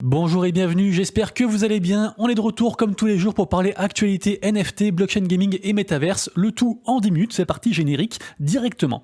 Bonjour et bienvenue, j'espère que vous allez bien. On est de retour comme tous les jours pour parler actualité NFT, blockchain gaming et métaverse, le tout en 10 minutes, c'est parti générique directement.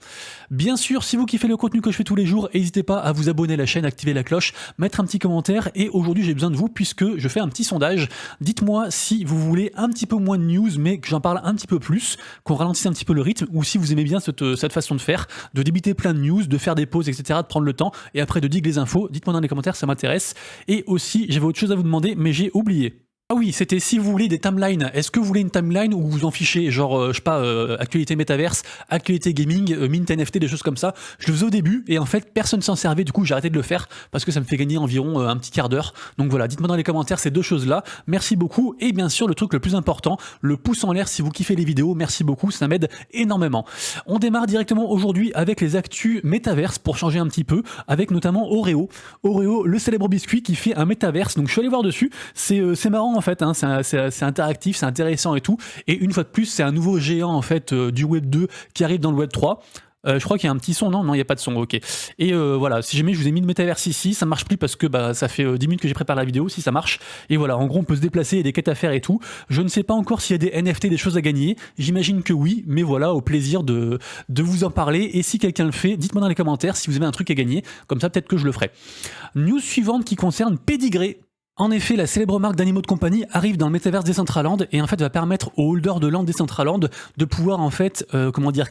Bien sûr, si vous kiffez le contenu que je fais tous les jours, n'hésitez pas à vous abonner à la chaîne, activer la cloche, mettre un petit commentaire et aujourd'hui j'ai besoin de vous puisque je fais un petit sondage. Dites-moi si vous voulez un petit peu moins de news mais que j'en parle un petit peu plus, qu'on ralentisse un petit peu le rythme ou si vous aimez bien cette façon de faire, de débiter plein de news, de faire des pauses, etc., de prendre le temps et après de dig les infos. Dites-moi dans les commentaires, ça m'intéresse. Et aussi, j'avais autre chose à vous demander, mais j'ai oublié. Ah oui, c'était si vous voulez des timelines. Est-ce que vous voulez une timeline où vous vous en fichez, genre, je sais pas, actualité métaverse, actualité gaming, mint NFT, des choses comme ça. Je le faisais au début et en fait, personne s'en servait. Du coup, j'ai arrêté de le faire parce que ça me fait gagner environ un petit quart d'heure. Donc voilà, dites-moi dans les commentaires ces deux choses-là. Merci beaucoup. Et bien sûr, le truc le plus important, le pouce en l'air si vous kiffez les vidéos. Merci beaucoup, ça m'aide énormément. On démarre directement aujourd'hui avec les actus métaverse pour changer un petit peu, avec notamment Oreo. Oreo, le célèbre biscuit qui fait un métaverse. Donc je suis allé voir dessus. C'est marrant en fait, hein, c'est interactif, c'est intéressant et tout. Et une fois de plus, c'est un nouveau géant en fait du Web 2 qui arrive dans le Web 3. Je crois qu'il y a un petit son, non, il n'y a pas de son, ok. Et voilà, si jamais je vous ai mis le métaverse ici, ça marche plus parce que ça fait 10 minutes que j'ai préparé la vidéo, si ça marche. Et voilà, en gros, on peut se déplacer, il y a des quêtes à faire et tout. Je ne sais pas encore s'il y a des NFT, des choses à gagner. J'imagine que oui, mais voilà, au plaisir de vous en parler. Et si quelqu'un le fait, dites-moi dans les commentaires si vous avez un truc à gagner. Comme ça, peut-être que je le ferai. News suivante qui concerne Pedigree. En effet, la célèbre marque d'animaux de compagnie arrive dans le métaverse Decentraland et en fait va permettre aux holders de land Decentraland de pouvoir en fait,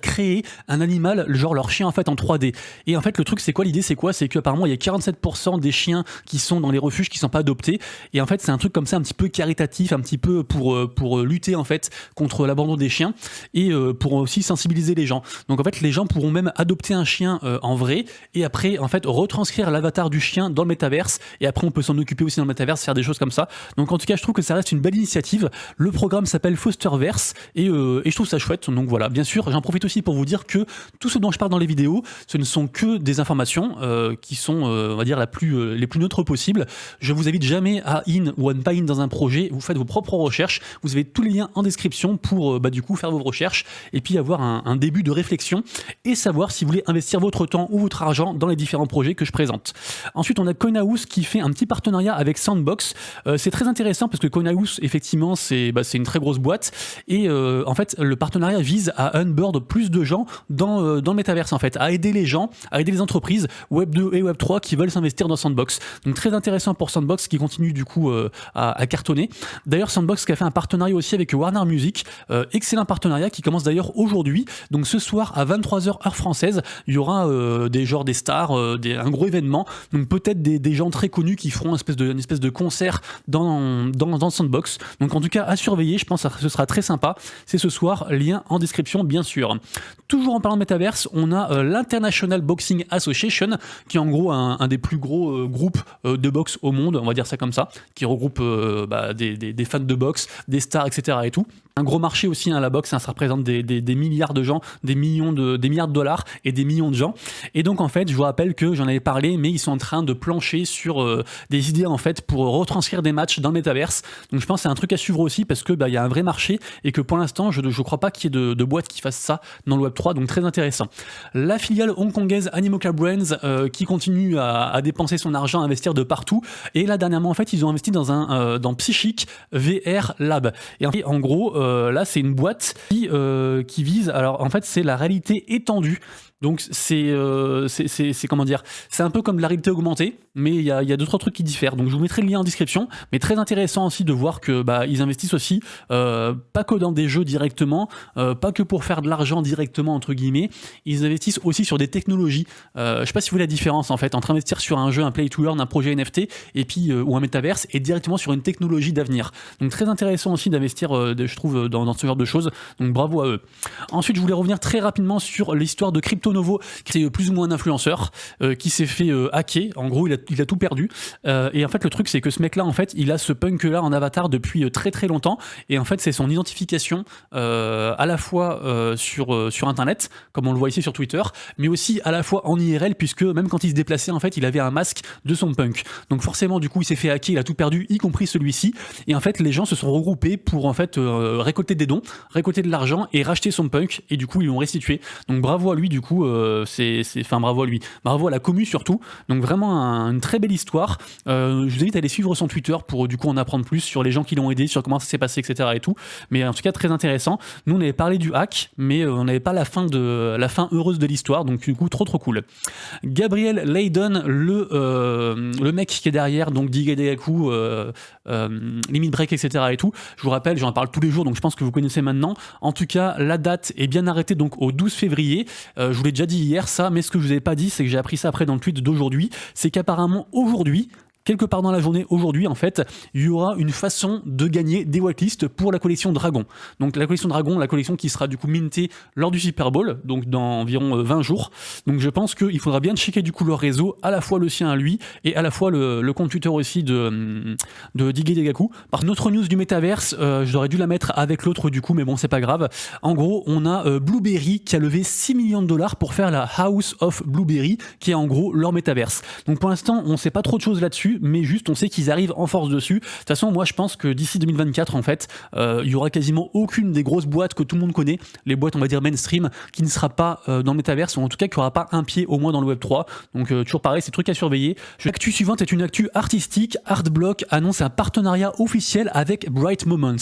créer un animal, genre leur chien en fait en 3D. Et en fait le truc c'est quoi, l'idée c'est quoi, c'est qu'apparemment il y a 47% des chiens qui sont dans les refuges qui sont pas adoptés et en fait c'est un truc comme ça un petit peu caritatif, un petit peu pour lutter en fait contre l'abandon des chiens et pour aussi sensibiliser les gens. Donc en fait les gens pourront même adopter un chien en vrai et après en fait retranscrire l'avatar du chien dans le métaverse et après on peut s'en occuper aussi dans le métaverse, faire des choses comme ça. Donc en tout cas je trouve que ça reste une belle initiative. Le programme s'appelle Fosterverse et je trouve ça chouette. Donc voilà, bien sûr j'en profite aussi pour vous dire que tout ce dont je parle dans les vidéos ce ne sont que des informations qui sont on va dire les plus neutres possibles. Je vous invite jamais à in ou à ne pas in dans un projet. Vous faites vos propres recherches, vous avez tous les liens en description pour du coup faire vos recherches et puis avoir un début de réflexion et savoir si vous voulez investir votre temps ou votre argent dans les différents projets que je présente. Ensuite on a Coinhouse qui fait un petit partenariat avec Sandbox. C'est très intéressant parce que Coinhouse effectivement c'est une très grosse boîte et en fait le partenariat vise à onboard plus de gens dans le métaverse en fait, à aider les gens, à aider les entreprises Web 2 et Web 3 qui veulent s'investir dans Sandbox. Donc très intéressant pour Sandbox qui continue du coup à cartonner. D'ailleurs Sandbox qui a fait un partenariat aussi avec Warner Music, excellent partenariat qui commence d'ailleurs aujourd'hui. Donc ce soir à 23h heure française, il y aura des stars, un gros événement. Donc peut-être des gens très connus qui feront une espèce de concert dans Sandbox. Donc en tout cas à surveiller, je pense que ce sera très sympa. C'est ce soir, lien en description bien sûr. Toujours en parlant de métaverse, on a l'International Boxing Association qui est en gros un des plus gros groupes de boxe au monde, on va dire ça comme ça, qui regroupe des fans de boxe, des stars, etc. et tout. Un gros marché aussi, la boxe, ça représente des milliards de gens, des milliards de dollars et des millions de gens. Et donc en fait, je vous rappelle que j'en avais parlé, mais ils sont en train de plancher sur des idées en fait pour retranscrire des matchs dans le métaverse. Donc je pense que c'est un truc à suivre aussi parce que y a un vrai marché et que pour l'instant, je crois pas qu'il y ait de boîtes qui fassent ça dans le Web3, donc très intéressant. La filiale hongkongaise Animoca Brands qui continue à dépenser son argent, à investir de partout. Et là dernièrement en fait, ils ont investi dans Psychic VR Lab. Et en gros, là c'est une boîte qui vise, alors en fait c'est la réalité étendue. Donc c'est comment dire, c'est un peu comme de la réalité augmentée, mais il y a d'autres trucs qui diffèrent. Donc je vous mettrai le lien en description, mais très intéressant aussi de voir que ils investissent aussi pas que dans des jeux directement, pas que pour faire de l'argent directement entre guillemets, ils investissent aussi sur des technologies. Je sais pas si vous voyez la différence en fait entre investir sur un jeu, un play to earn, un projet NFT et puis ou un métaverse et directement sur une technologie d'avenir. Donc très intéressant aussi d'investir, je trouve, dans ce genre de choses. Donc bravo à eux. Ensuite je voulais revenir très rapidement sur l'histoire de Crypto Novo, qui est plus ou moins un influenceur qui s'est fait hacker. En gros il a tout perdu et en fait le truc c'est que ce mec là en fait il a ce punk là en avatar depuis très très longtemps et en fait c'est son identification à la fois sur internet comme on le voit ici sur Twitter, mais aussi à la fois en IRL puisque même quand il se déplaçait en fait il avait un masque de son punk. Donc forcément du coup il s'est fait hacker, il a tout perdu y compris celui-ci et en fait les gens se sont regroupés pour en fait récolter des dons, récolter de l'argent et racheter son punk et du coup ils l'ont restitué. Donc bravo à lui du coup coup, enfin, bravo à lui. Bravo à la commu surtout. Donc vraiment une très belle histoire. Je vous invite à aller suivre son Twitter pour du coup en apprendre plus sur les gens qui l'ont aidé, sur comment ça s'est passé, etc. et tout. Mais en tout cas, très intéressant. Nous, on avait parlé du hack, mais on n'avait pas la fin heureuse de l'histoire. Donc du coup, trop cool. Gabriel Layden, le mec qui est derrière, donc Digadaku, Limit Break, etc. et tout. Je vous rappelle, j'en parle tous les jours, donc je pense que vous connaissez maintenant. En tout cas, la date est bien arrêtée, donc au 12 février. Je vous l'ai déjà dit hier, ça, mais ce que je vous avais pas dit, c'est que j'ai appris ça après dans le tweet d'aujourd'hui, c'est qu'apparemment aujourd'hui, quelque part dans la journée aujourd'hui, en fait, il y aura une façon de gagner des whitelists pour la collection Dragon. Donc la collection Dragon, la collection qui sera du coup mintée lors du Super Bowl, donc dans environ 20 jours. Donc je pense qu'il faudra bien checker du coup leur réseau, à la fois le sien à lui, et à la fois le compte Twitter aussi de Digadaku. Par notre news du métaverse, j'aurais dû la mettre avec l'autre du coup, mais bon, c'est pas grave. En gros, on a Blueberry qui a levé 6 millions de dollars pour faire la House of Blueberry, qui est en gros leur métaverse. Donc pour l'instant, on sait pas trop de choses là-dessus, mais juste on sait qu'ils arrivent en force dessus. De toute façon, moi je pense que d'ici 2024 en fait, il y aura quasiment aucune des grosses boîtes que tout le monde connaît, les boîtes on va dire mainstream, qui ne sera pas dans le métaverse, ou en tout cas qui aura pas un pied au moins dans le Web3. Donc toujours pareil, c'est truc à surveiller. L'actu suivante est une actu artistique. Artblock annonce un partenariat officiel avec Bright Moments.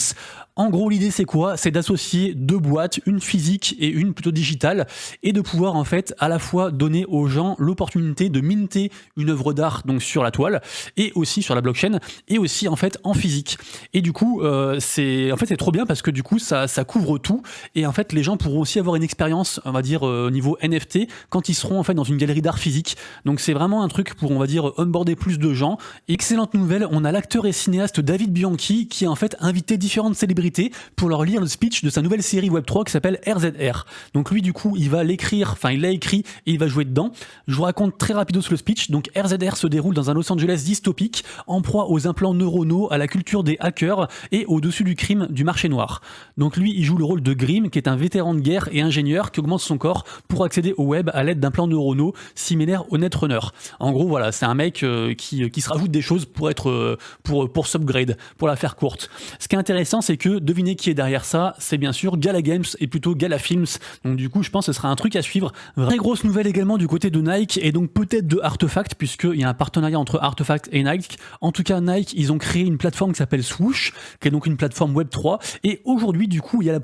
En gros, l'idée c'est quoi? C'est d'associer deux boîtes, une physique et une plutôt digitale, et de pouvoir en fait à la fois donner aux gens l'opportunité de minter une œuvre d'art donc sur la toile et aussi sur la blockchain et aussi en fait en physique. Et du coup, c'est trop bien parce que du coup ça couvre tout, et en fait les gens pourront aussi avoir une expérience, on va dire au niveau NFT quand ils seront en fait dans une galerie d'art physique. Donc c'est vraiment un truc pour on va dire onboarder plus de gens. Et excellente nouvelle, on a l'acteur et cinéaste David Bianchi qui a en fait invité différentes célébrités pour leur lire le speech de sa nouvelle série Web3 qui s'appelle RZR. Donc lui du coup il va l'écrire, enfin il l'a écrit et il va jouer dedans. Je vous raconte très rapidos le speech. Donc RZR se déroule dans un Los Angeles dystopique, en proie aux implants neuronaux, à la culture des hackers et au-dessus du crime du marché noir. Donc lui il joue le rôle de Grimm, qui est un vétéran de guerre et ingénieur qui augmente son corps pour accéder au web à l'aide d'implants neuronaux similaires au Netrunner. En gros voilà, c'est un mec qui se rajoute des choses pour être pour s'upgrade, pour la faire courte. Ce qui est intéressant, c'est que devinez qui est derrière ça, c'est bien sûr Gala Games et plutôt Gala Films. Donc du coup je pense que ce sera un truc à suivre. Très grosse nouvelle également du côté de Nike et donc peut-être de Artefact, puisqu'il y a un partenariat entre Artefact et Nike. En tout cas Nike, ils ont créé une plateforme qui s'appelle Swoosh, qui est donc une plateforme Web3, et aujourd'hui du coup il y a la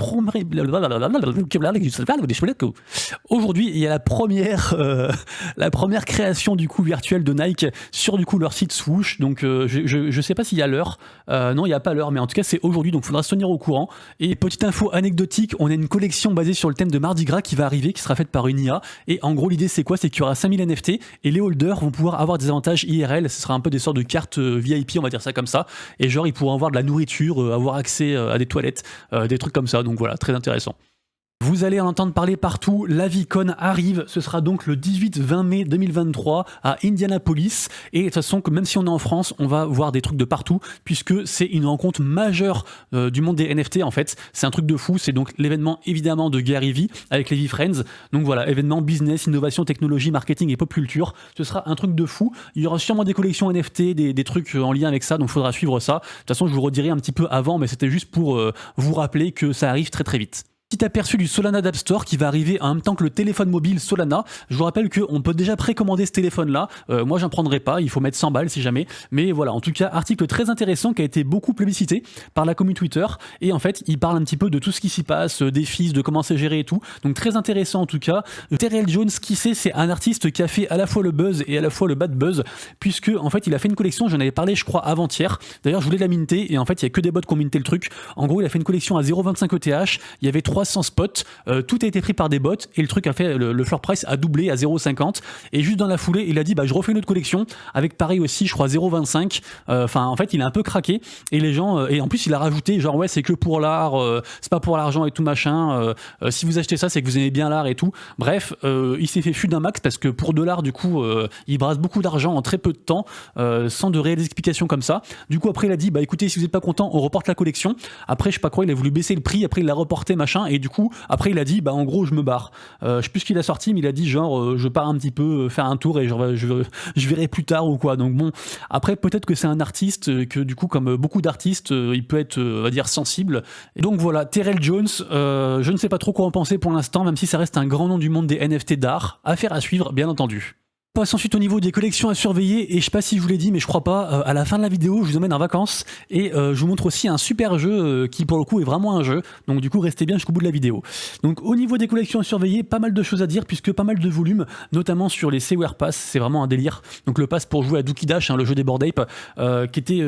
première création du coup virtuelle de Nike sur du coup leur site Swoosh. Donc je sais pas s'il y a l'heure, non il n'y a pas l'heure, mais en tout cas c'est aujourd'hui, donc il faudra se tenir au courant. Et petite info anecdotique, on a une collection basée sur le thème de Mardi Gras qui va arriver, qui sera faite par une IA, et en gros l'idée c'est quoi? C'est qu'il y aura 5000 NFT et les holders vont pouvoir avoir des avantages IRL, ce sera un peu des sortes de cartes VIP, on va dire ça comme ça, et genre ils pourront avoir de la nourriture, avoir accès à des toilettes, des trucs comme ça, donc voilà, très intéressant. Vous allez en entendre parler partout, la VCon arrive, ce sera donc le 18-20 mai 2023 à Indianapolis, et de toute façon, même si on est en France, on va voir des trucs de partout, puisque c'est une rencontre majeure du monde des NFT en fait, c'est un truc de fou, c'est donc l'événement évidemment de Gary Vee avec les VeeFriends, donc voilà, événement business, innovation, technologie, marketing et pop culture, ce sera un truc de fou, il y aura sûrement des collections NFT, des trucs en lien avec ça, donc il faudra suivre ça, de toute façon je vous redirai un petit peu avant, mais c'était juste pour vous rappeler que ça arrive très très vite. Petit aperçu du Solana d'App Store qui va arriver en même temps que le téléphone mobile Solana. Je vous rappelle qu'on peut déjà précommander ce téléphone-là. Moi, j'en prendrai pas. Il faut mettre 100 balles si jamais. Mais voilà, en tout cas, article très intéressant qui a été beaucoup plébiscité par la communauté Twitter. Et en fait, il parle un petit peu de tout ce qui s'y passe, des fees, de comment c'est géré et tout. Donc très intéressant en tout cas. Terrell Jones, qui c'est un artiste qui a fait à la fois le buzz et à la fois le bad buzz, puisque en fait, il a fait une collection. J'en avais parlé, je crois, avant-hier. D'ailleurs, je voulais la minter et en fait, il y a que des bots qui ont minté le truc. En gros, il a fait une collection à 0,25 ETH. Il y avait 300 spots, tout a été pris par des bots et le truc a fait, le floor price a doublé à 0,50, et juste dans la foulée il a dit je refais une autre collection avec pareil aussi je crois 0,25, enfin en fait il a un peu craqué, et les gens et en plus il a rajouté genre ouais c'est que pour l'art, c'est pas pour l'argent et tout machin, si vous achetez ça c'est que vous aimez bien l'art et tout, bref il s'est fait fût d'un max parce que pour $, du coup il brasse beaucoup d'argent en très peu de temps, sans de réelles explications comme ça. Du coup après il a dit écoutez, si vous êtes pas content on reporte la collection. Après je sais pas quoi, il a voulu baisser le prix, après il l'a reporté machin, et du coup après il a dit bah en gros je me barre. Je sais plus ce qu'il a sorti, mais il a dit genre je pars un petit peu faire un tour et genre, je verrai plus tard ou quoi. Donc bon, après peut-être que c'est un artiste que du coup comme beaucoup d'artistes il peut être on va dire sensible. Et donc voilà, Terrell Jones, je ne sais pas trop quoi en penser pour l'instant, même si ça reste un grand nom du monde des NFT d'art. Affaire à suivre bien entendu. On passe ensuite au niveau des collections à surveiller, et je sais pas si je vous l'ai dit mais je crois pas, à la fin de la vidéo je vous emmène en vacances et je vous montre aussi un super jeu qui pour le coup est vraiment un jeu, donc du coup restez bien jusqu'au bout de la vidéo. Donc au niveau des collections à surveiller, pas mal de choses à dire puisque pas mal de volumes, notamment sur les Seware Pass, c'est vraiment un délire. Donc le pass pour jouer à Dookie Dash, hein, le jeu des Bored Ape, qui était,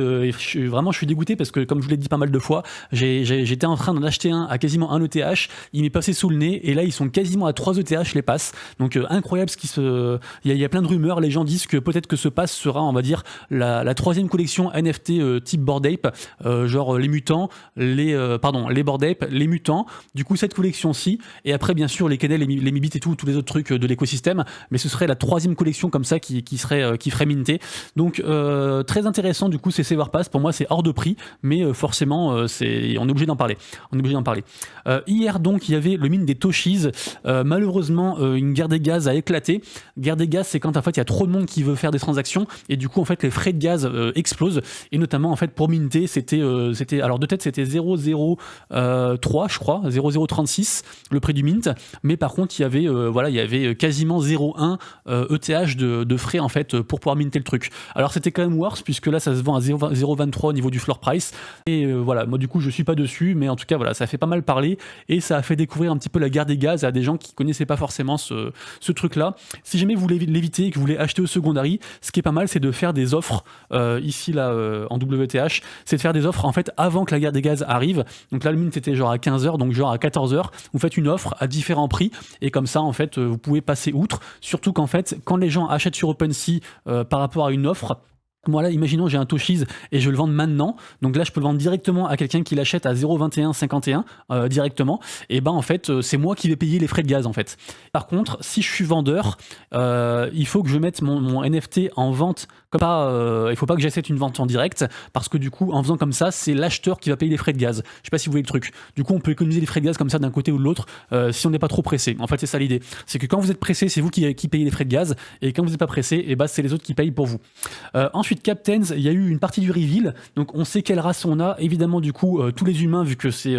vraiment je suis dégoûté parce que comme je vous l'ai dit pas mal de fois, j'étais en train d'en acheter un à quasiment 1 ETH, il m'est passé sous le nez et là ils sont quasiment à 3 ETH les passes, donc incroyable ce qui se... Il y a plein de rumeurs, les gens disent que peut-être que ce pass sera, on va dire, la troisième collection NFT type Bored Ape, genre les mutants, les Bored Ape, les mutants, du coup cette collection-ci, et après bien sûr les Kennel, les Mibit et tous les autres trucs de l'écosystème, mais ce serait la troisième collection comme ça qui ferait minter. Donc très intéressant du coup ces Seware Pass, pour moi c'est hors de prix, mais forcément on est obligé d'en parler. Hier donc il y avait le mine des Toshis, malheureusement une guerre des gaz a éclaté. Guerre des gaz, c'est quand en fait il y a trop de monde qui veut faire des transactions et du coup en fait les frais de gaz explosent, et notamment en fait pour minter c'était alors de tête c'était 0,03 je crois, 0,036 le prix du mint, mais par contre il y avait quasiment 0,1 ETH de frais en fait pour pouvoir minter le truc. Alors c'était quand même worse puisque là ça se vend à 0,23 au niveau du floor price, et voilà, moi du coup je suis pas dessus, mais en tout cas voilà, ça fait pas mal parler et ça a fait découvrir un petit peu la guerre des gaz à des gens qui connaissaient pas forcément ce truc là. Si jamais vous voulez l'éviter et que vous voulez acheter au secondary, ce qui est pas mal c'est de faire des offres ici là en WTH, c'est de faire des offres en fait avant que la guerre des gaz arrive. Donc là le mint était genre à 15h, donc genre à 14h vous faites une offre à différents prix et comme ça en fait vous pouvez passer outre, surtout qu'en fait quand les gens achètent sur OpenSea par rapport à une offre, moi là, imaginons j'ai un Toshis et je le vends maintenant, donc là je peux le vendre directement à quelqu'un qui l'achète à 0,2151 directement, et ben en fait c'est moi qui vais payer les frais de gaz en fait. Par contre si je suis vendeur, il faut que je mette mon NFT en vente, comme ça il faut pas que j'achète une vente en direct, parce que du coup en faisant comme ça c'est l'acheteur qui va payer les frais de gaz. Je sais pas si vous voyez le truc, du coup on peut économiser les frais de gaz comme ça d'un côté ou de l'autre si on n'est pas trop pressé. En fait c'est ça l'idée, c'est que quand vous êtes pressé c'est vous qui payez les frais de gaz, et quand vous n'êtes pas pressé, et ben c'est les autres qui payent pour vous. Ensuite Captains, il y a eu une partie du reveal, donc on sait quelle race on a, évidemment du coup tous les humains, vu que c'est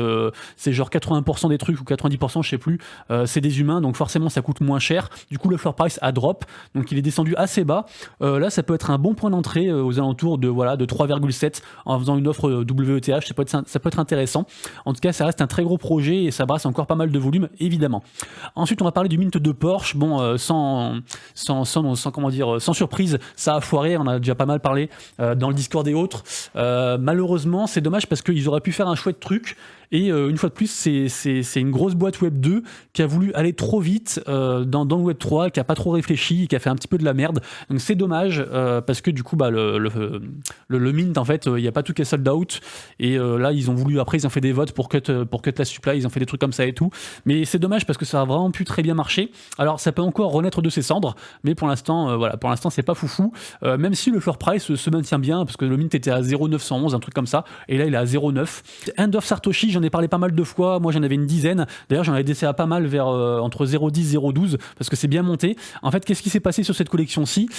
genre 80% des trucs ou 90% je sais plus, c'est des humains, donc forcément ça coûte moins cher, du coup le floor price a drop, donc il est descendu assez bas. Là ça peut être un bon point d'entrée aux alentours de 3,7 en faisant une offre WETH, ça peut être intéressant. En tout cas ça reste un très gros projet et ça brasse encore pas mal de volume évidemment. Ensuite on va parler du mint de Porsche, bon sans surprise ça a foiré, on a déjà pas mal parlé dans le Discord et autres. Malheureusement c'est dommage parce qu'ils auraient pu faire un chouette truc, et une fois de plus c'est une grosse boîte Web 2 qui a voulu aller trop vite dans le Web 3, qui a pas trop réfléchi, qui a fait un petit peu de la merde, donc c'est dommage parce que du coup le mint en fait il n'y a pas tout qui est sold out, et là ils ont voulu, après ils ont fait des votes pour cut la supply, ils ont fait des trucs comme ça et tout, mais c'est dommage parce que ça a vraiment pu très bien marcher. Alors ça peut encore renaître de ses cendres, mais pour l'instant pour l'instant c'est pas foufou, même si le floor price se maintient bien parce que le mint était à 0,911 un truc comme ça, et là il est à 0,9. End of Satoshi, j'en ai parlé pas mal de fois, moi j'en avais une dizaine, d'ailleurs j'en avais laissé à pas mal vers entre 0,10 et 0,12 parce que c'est bien monté. En fait qu'est-ce qui s'est passé sur cette collection-ci,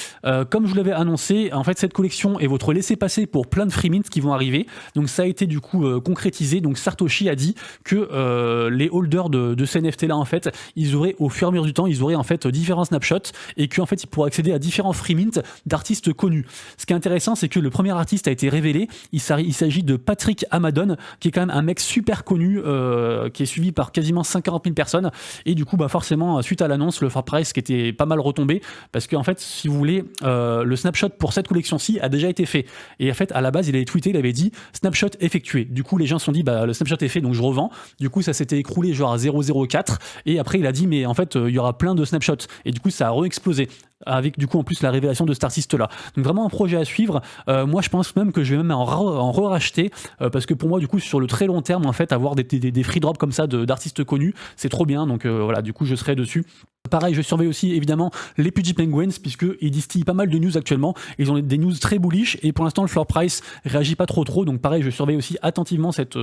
comme je vous l'avais annoncé, en fait cette collection est votre laissez-passer pour plein de free mints qui vont arriver, donc ça a été du coup concrétisé. Donc Satoshi a dit que les holders de ces NFT là en fait ils auraient au fur et à mesure du temps ils auraient en fait différents snapshots, et qu'en fait ils pourraient accéder à différents free mints d'artistes connus. Ce qui est intéressant c'est que le premier artiste a été révélé, il s'agit de Patrick Amadon, qui est quand même un mec super connu, qui est suivi par quasiment 50 000 personnes, et du coup bah forcément suite à l'annonce le floor price qui était pas mal retombé, parce qu'en fait si vous voulez le snapshot pour cette collection-ci a déjà été fait, et en fait à la base il avait tweeté, il avait dit snapshot effectué, du coup les gens se sont dit bah le snapshot est fait donc je revends, du coup ça s'était écroulé genre à 0,04, et après il a dit mais en fait il y aura plein de snapshots, et du coup ça a re-explosé. avec du coup en plus la révélation de cet artiste-là. Donc vraiment un projet à suivre. Moi je pense même que je vais même en re-racheter parce que pour moi du coup sur le très long terme en fait avoir des free drops comme ça d'artistes connus, c'est trop bien. Donc voilà, du coup je serai dessus. Pareil, je surveille aussi évidemment les PG Penguins puisqu'ils distillent pas mal de news actuellement. Ils ont des news très bullish et pour l'instant le floor price réagit pas trop. Donc pareil, je surveille aussi attentivement cette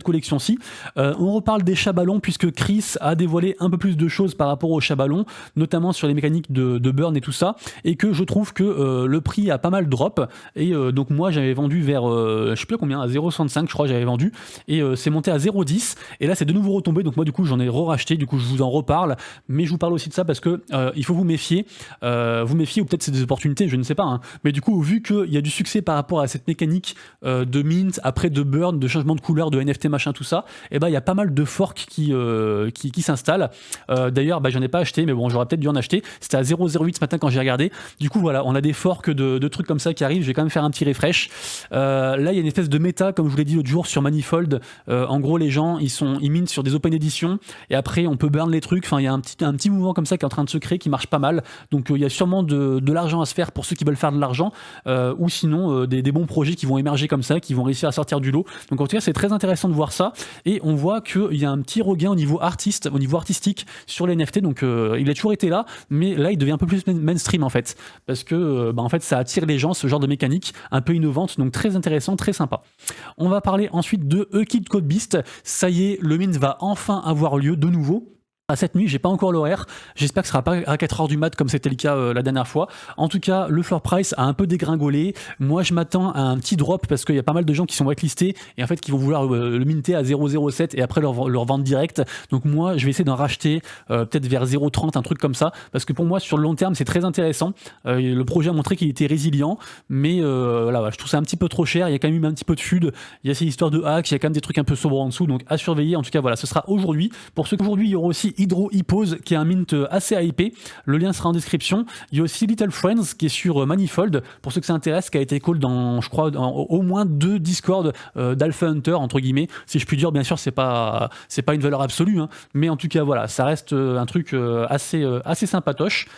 collection-ci. On reparle des Chaballons puisque Chris a dévoilé un peu plus de choses par rapport aux Chaballons, notamment sur les mécaniques de burn et tout ça, et que je trouve que le prix a pas mal drop. Et donc moi j'avais vendu vers, je sais plus combien, à 0,65 je crois j'avais vendu, et c'est monté à 0,10. Et là c'est de nouveau retombé, donc moi du coup j'en ai re-racheté, du coup je vous en reparle, mais je vous parle aussi de ça parce que il faut vous méfier, ou peut-être c'est des opportunités, je ne sais pas, hein. Mais du coup vu qu'il y a du succès par rapport à cette mécanique de mint, après de burn, de changement de couleur, de NFT machin tout ça, et ben il y a pas mal de forks qui s'installent. D'ailleurs j'en ai pas acheté, mais bon j'aurais peut-être dû en acheter. C'était à 0,08 ce matin quand j'ai regardé. Du coup voilà, on a des forks de trucs comme ça qui arrivent. Je vais quand même faire un petit refresh. Là il y a une espèce de méta, comme je vous l'ai dit l'autre jour sur Manifold. En gros les gens ils mintent sur des open editions et après on peut burn les trucs. Enfin il y a un petit mouvement comme ça qui est en train de se créer, qui marche pas mal. Donc il y a sûrement de l'argent à se faire pour ceux qui veulent faire de l'argent, ou sinon des bons projets qui vont émerger comme ça, qui vont réussir à sortir du lot. Donc en tout cas c'est très intéressant de voir ça, et on voit qu'il y a un petit regain au niveau artistique sur les NFT. Donc il a toujours été là, mais là il devient un peu plus mainstream en fait, parce que en fait ça attire les gens, ce genre de mécanique un peu innovante. Donc très intéressant, très sympa. On va parler ensuite de Kid Code Beast. Ça y est, le mint va enfin avoir lieu de nouveau. À cette nuit, j'ai pas encore l'horaire, j'espère que ce sera pas à 4h du mat comme c'était le cas la dernière fois. En tout cas, le floor price a un peu dégringolé. Moi je m'attends à un petit drop parce qu'il y a pas mal de gens qui sont whitelistés et en fait qui vont vouloir le minter à 0,07 et après leur vendre direct. Donc moi je vais essayer d'en racheter peut-être vers 0,30, un truc comme ça, parce que pour moi sur le long terme c'est très intéressant. Le projet a montré qu'il était résilient, mais voilà, je trouve ça un petit peu trop cher. Il y a quand même eu un petit peu de FUD, il y a ces histoires de hacks, il y a quand même des trucs un peu sombres en dessous, donc à surveiller. En tout cas voilà, ce sera aujourd'hui. Pour ceux qu'aujourd'hui il y aura aussi Hydro Hippos qui est un mint assez hypé, le lien sera en description. Il y a aussi Little Friends qui est sur Manifold, pour ceux que ça intéresse, qui a été call dans, je crois, au moins 2 Discord d'Alpha Hunter entre guillemets, si je puis dire. Bien sûr c'est pas une valeur absolue, hein, mais en tout cas voilà, ça reste un truc assez sympatoche.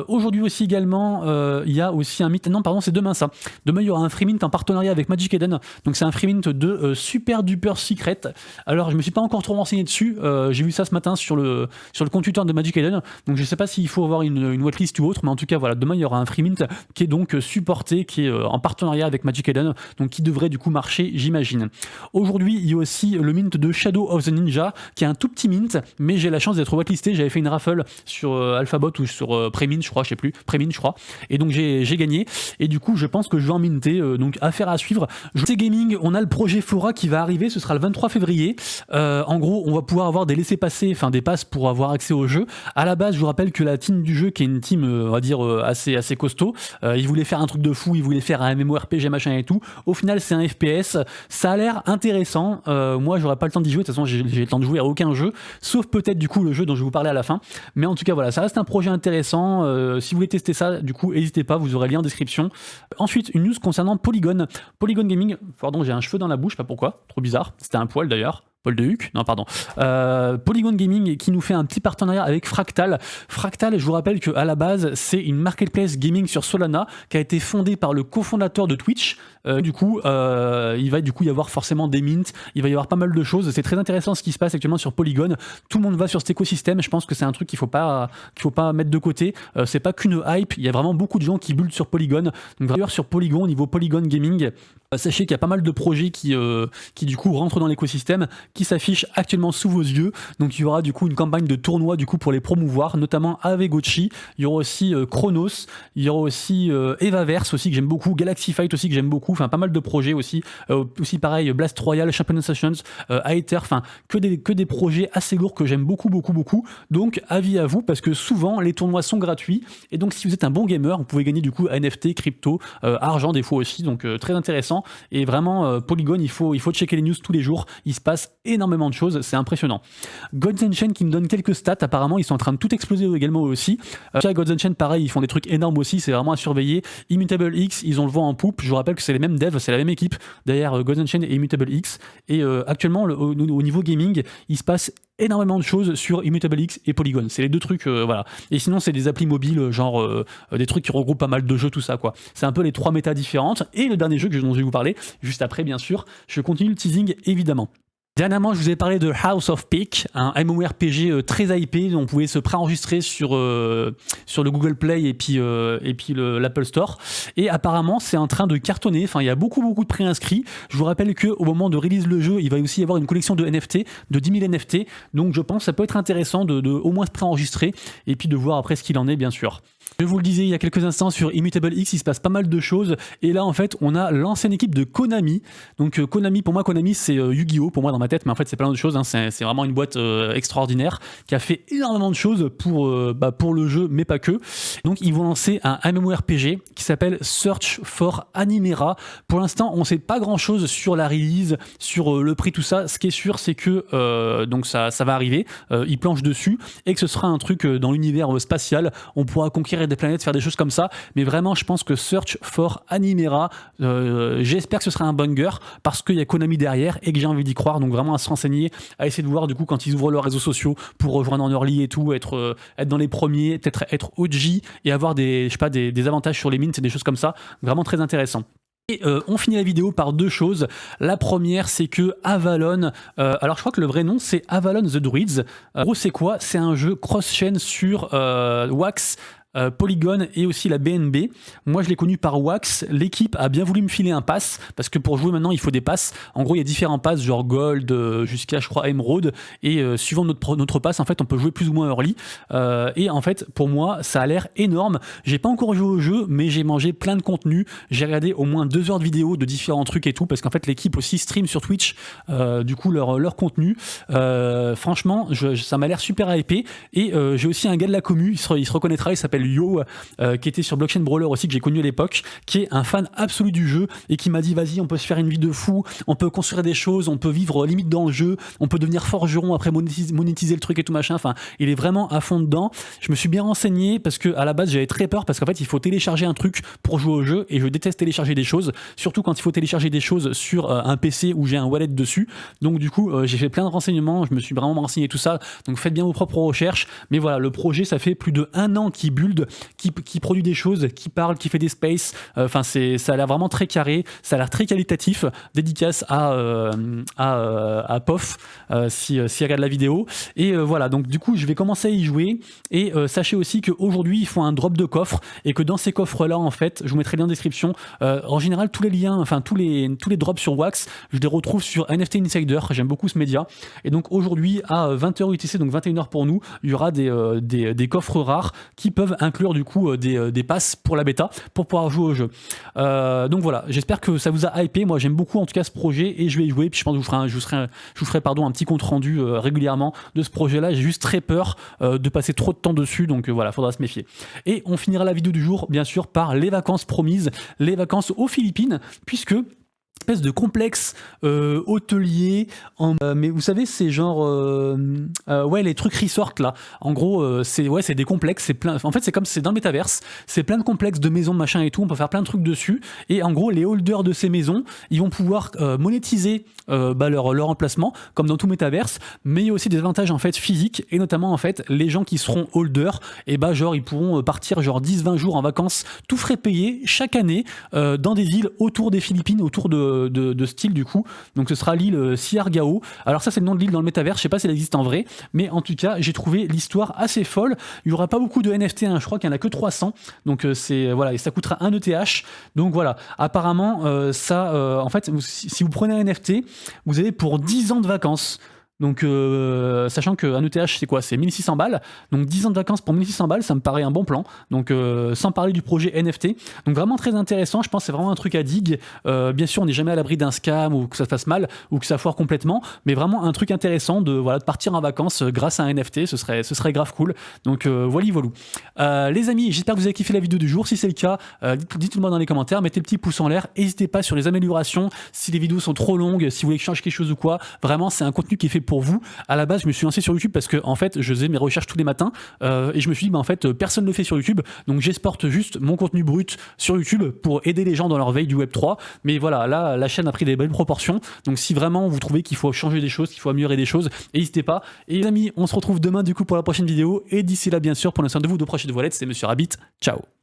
Aujourd'hui aussi également il y a aussi un mint, non pardon c'est demain ça, demain il y aura un free mint en partenariat avec Magic Eden. Donc c'est un free mint de Super Duper Secret. Alors je me suis pas encore trop renseigné dessus, j'ai vu ça ce matin sur le compte Twitter de Magic Eden, donc je sais pas s'il faut avoir une whitelist ou autre, mais en tout cas voilà, demain il y aura un free mint qui est donc supporté, qui est en partenariat avec Magic Eden, donc qui devrait du coup marcher j'imagine. Aujourd'hui il y a aussi le mint de Shadow of the Ninja qui est un tout petit mint, mais j'ai la chance d'être whitelisté. J'avais fait une raffle sur Alphabot ou sur Premint je crois, je sais plus, Premint je crois, et donc j'ai gagné, et du coup je pense que je vais en minter, donc affaire à suivre. JT Gaming, on a le projet Fora qui va arriver, ce sera le 23 février. En gros on va pouvoir avoir des laissez-passer, enfin des passes pour avoir accès au jeu. À la base, je vous rappelle que la team du jeu, qui est une team, on va dire, assez costaud, ils voulaient faire un truc de fou, ils voulaient faire un MMORPG machin et tout. Au final, c'est un FPS. Ça a l'air intéressant. Moi, j'aurais pas le temps d'y jouer. De toute façon, j'ai le temps de jouer à aucun jeu, sauf peut-être du coup le jeu dont je vais vous parler à la fin. Mais en tout cas, voilà, ça reste un projet intéressant. Si vous voulez tester ça, du coup, n'hésitez pas, vous aurez le lien en description. Ensuite, une news concernant Polygon Gaming. Pardon, j'ai un cheveu dans la bouche, pas pourquoi. Trop bizarre. C'était un poil d'ailleurs. Paul de Huc, non pardon. Polygon Gaming qui nous fait un petit partenariat avec Fractal. Fractal, je vous rappelle qu'à la base, c'est une marketplace gaming sur Solana qui a été fondée par le cofondateur de Twitch. Il va du coup y avoir forcément des mints, il va y avoir pas mal de choses. C'est très intéressant ce qui se passe actuellement sur Polygon. Tout le monde va sur cet écosystème. Je pense que c'est un truc qu'il faut pas mettre de côté. C'est pas qu'une hype. Il y a vraiment beaucoup de gens qui bullent sur Polygon. Donc d'ailleurs sur Polygon, au niveau Polygon Gaming, sachez qu'il y a pas mal de projets qui du coup rentrent dans l'écosystème, qui s'affichent actuellement sous vos yeux. Donc il y aura du coup une campagne de tournoi du coup pour les promouvoir, notamment Avegochi. Il y aura aussi Chronos, il y aura aussi Evaverse aussi que j'aime beaucoup, Galaxy Fight aussi que j'aime beaucoup, enfin pas mal de projets aussi. Aussi pareil, Blast Royale, Champion Sessions, Aether, enfin que des projets assez lourds que j'aime beaucoup. Donc avis à vous, parce que souvent les tournois sont gratuits, et donc si vous êtes un bon gamer, vous pouvez gagner du coup NFT, crypto, argent des fois aussi, donc très intéressant. Et vraiment Polygon, il faut checker les news tous les jours, il se passe énormément de choses, c'est impressionnant. Gods Unchained qui me donne quelques stats, apparemment ils sont en train de tout exploser également eux aussi. Gods Unchained pareil, ils font des trucs énormes aussi, c'est vraiment à surveiller. Immutable X, ils ont le vent en poupe, je vous rappelle que c'est les mêmes devs, c'est la même équipe derrière Gods Unchained et Immutable X, et actuellement au niveau gaming, il se passe énormément de choses sur Immutable X et Polygon. C'est les deux trucs, voilà. Et sinon, c'est des applis mobiles, genre des trucs qui regroupent pas mal de jeux, tout ça, quoi. C'est un peu les trois méta différentes. Et le dernier jeu dont je vais vous parler, juste après, bien sûr, je continue le teasing, évidemment. Dernièrement, je vous ai parlé de House of Peak, un MMORPG très hypé, on pouvait se préenregistrer sur le Google Play et puis l'Apple Store. Et apparemment, c'est en train de cartonner. Enfin, il y a beaucoup de préinscrits. Je vous rappelle qu'au moment de release le jeu, il va aussi y avoir une collection de NFT, de 10 000 NFT. Donc, je pense que ça peut être intéressant de au moins se préenregistrer et puis de voir après ce qu'il en est, bien sûr. Je vous le disais il y a quelques instants sur Immutable X, il se passe pas mal de choses. Et là, en fait, on a l'ancienne équipe de Konami. Donc, Konami, pour moi, Konami, c'est Yu-Gi-Oh! Pour moi, dans ma tête. Mais en fait, c'est plein d'autres choses. Hein. C'est vraiment une boîte extraordinaire qui a fait énormément de choses pour le jeu, mais pas que. Donc, ils vont lancer un MMORPG qui s'appelle Search for Animera. Pour l'instant, on sait pas grand-chose sur la release, sur le prix, tout ça. Ce qui est sûr, c'est que donc ça va arriver. Ils planchent dessus et que ce sera un truc dans l'univers spatial. On pourra conquérir des planètes, faire des choses comme ça, mais vraiment je pense que Search for Animera, j'espère que ce sera un banger parce qu'il y a Konami derrière et que j'ai envie d'y croire, donc vraiment à se renseigner, à essayer de voir du coup quand ils ouvrent leurs réseaux sociaux pour rejoindre en early et tout, être dans les premiers, peut-être être OG et avoir des avantages sur les mines, c'est des choses comme ça, vraiment très intéressant. Et on finit la vidéo par deux choses. La première, c'est que Avalon, alors je crois que le vrai nom c'est Avalon the Druids. En gros, c'est quoi? C'est un jeu cross-chain sur Wax, Polygon et aussi la BNB. Moi je l'ai connu par Wax. L'équipe a bien voulu me filer un pass parce que pour jouer maintenant il faut des passes. En gros il y a différents passes genre Gold jusqu'à je crois Emerald et suivant notre pass en fait on peut jouer plus ou moins early et en fait pour moi ça a l'air énorme. J'ai pas encore joué au jeu mais j'ai mangé plein de contenu. J'ai regardé au moins 2 heures de vidéos de différents trucs et tout parce qu'en fait l'équipe aussi stream sur Twitch du coup leur contenu. Franchement ça m'a l'air super hypé et j'ai aussi un gars de la commu, il se reconnaîtra, il s'appelle Yo, qui était sur Blockchain Brawler aussi, que j'ai connu à l'époque, qui est un fan absolu du jeu et qui m'a dit vas-y on peut se faire une vie de fou, on peut construire des choses, on peut vivre limite dans le jeu, on peut devenir forgeron après monétiser le truc et tout machin, enfin il est vraiment à fond dedans. Je me suis bien renseigné parce que à la base j'avais très peur parce qu'en fait il faut télécharger un truc pour jouer au jeu et je déteste télécharger des choses, surtout quand il faut télécharger des choses sur un PC où j'ai un wallet dessus. Donc du coup j'ai fait plein de renseignements, je me suis vraiment renseigné tout ça, donc faites bien vos propres recherches. Mais voilà, le projet ça fait plus de 1 an qu'il build, qui produit des choses, qui parle, qui fait des spaces, enfin ça a l'air vraiment très carré, ça a l'air très qualitatif. Dédicace à Pof si regarde la vidéo. Et voilà, donc du coup je vais commencer à y jouer et sachez aussi qu'aujourd'hui ils font un drop de coffre et que dans ces coffres là en fait, je vous mettrai le lien en description, en général tous les liens, enfin tous les drops sur Wax, je les retrouve sur NFT Insider, j'aime beaucoup ce média. Et donc aujourd'hui à 20h UTC, donc 21h pour nous, il y aura des coffres rares qui peuvent inclure du coup des passes pour la bêta pour pouvoir jouer au jeu. Donc voilà, j'espère que ça vous a hypé. Moi j'aime beaucoup en tout cas ce projet et je vais y jouer. Puis je pense que je vous ferai un petit compte rendu régulièrement de ce projet là. J'ai juste très peur de passer trop de temps dessus, donc voilà, faudra se méfier. Et on finira la vidéo du jour bien sûr par les vacances promises, les vacances aux Philippines, puisque espèce de complexe hôtelier mais vous savez c'est genre ouais les trucs resort là en gros c'est des complexes, c'est plein, en fait c'est comme c'est dans le métaverse, c'est plein de complexes de maisons machin et tout, on peut faire plein de trucs dessus et en gros les holders de ces maisons ils vont pouvoir monétiser leur emplacement comme dans tout métaverse, mais il y a aussi des avantages en fait physiques et notamment en fait les gens qui seront holders et genre ils pourront partir genre 10-20 jours en vacances tout frais payés chaque année dans des îles autour des Philippines, autour de style du coup, donc ce sera l'île Siargao. Alors ça c'est le nom de l'île dans le métavers, je sais pas si elle existe en vrai, mais en tout cas j'ai trouvé l'histoire assez folle. Il y aura pas beaucoup de NFT, hein, je crois qu'il y en a que 300, donc c'est voilà, et ça coûtera 1 ETH, donc voilà, apparemment en fait si vous prenez un NFT vous avez pour 10 ans de vacances. Donc, sachant qu'un ETH, c'est quoi? C'est 1600 balles. Donc, 10 ans de vacances pour 1600 balles, ça me paraît un bon plan. Donc, sans parler du projet NFT. Donc, vraiment très intéressant. Je pense que c'est vraiment un truc à digue. Bien sûr, on n'est jamais à l'abri d'un scam ou que ça se fasse mal ou que ça foire complètement. Mais vraiment un truc intéressant de partir en vacances grâce à un NFT. Ce serait grave cool. Donc, voilà. Les amis, j'espère que vous avez kiffé la vidéo du jour. Si c'est le cas, dites-le moi dans les commentaires. Mettez le petit pouce en l'air. N'hésitez pas sur les améliorations. Si les vidéos sont trop longues, si vous voulez que je change quelque chose ou quoi. Vraiment, c'est un contenu qui fait pour vous. À la base, je me suis lancé sur YouTube parce que en fait, je faisais mes recherches tous les matins et je me suis dit, en fait, personne ne le fait sur YouTube, donc j'exporte juste mon contenu brut sur YouTube pour aider les gens dans leur veille du Web3. Mais voilà, là, la chaîne a pris des belles proportions. Donc si vraiment vous trouvez qu'il faut changer des choses, qu'il faut améliorer des choses, n'hésitez pas. Et les amis, on se retrouve demain du coup pour la prochaine vidéo. Et d'ici là, bien sûr, prenez soin de vous, de proches et de vos lettres, c'est Monsieur Rabbit. Ciao.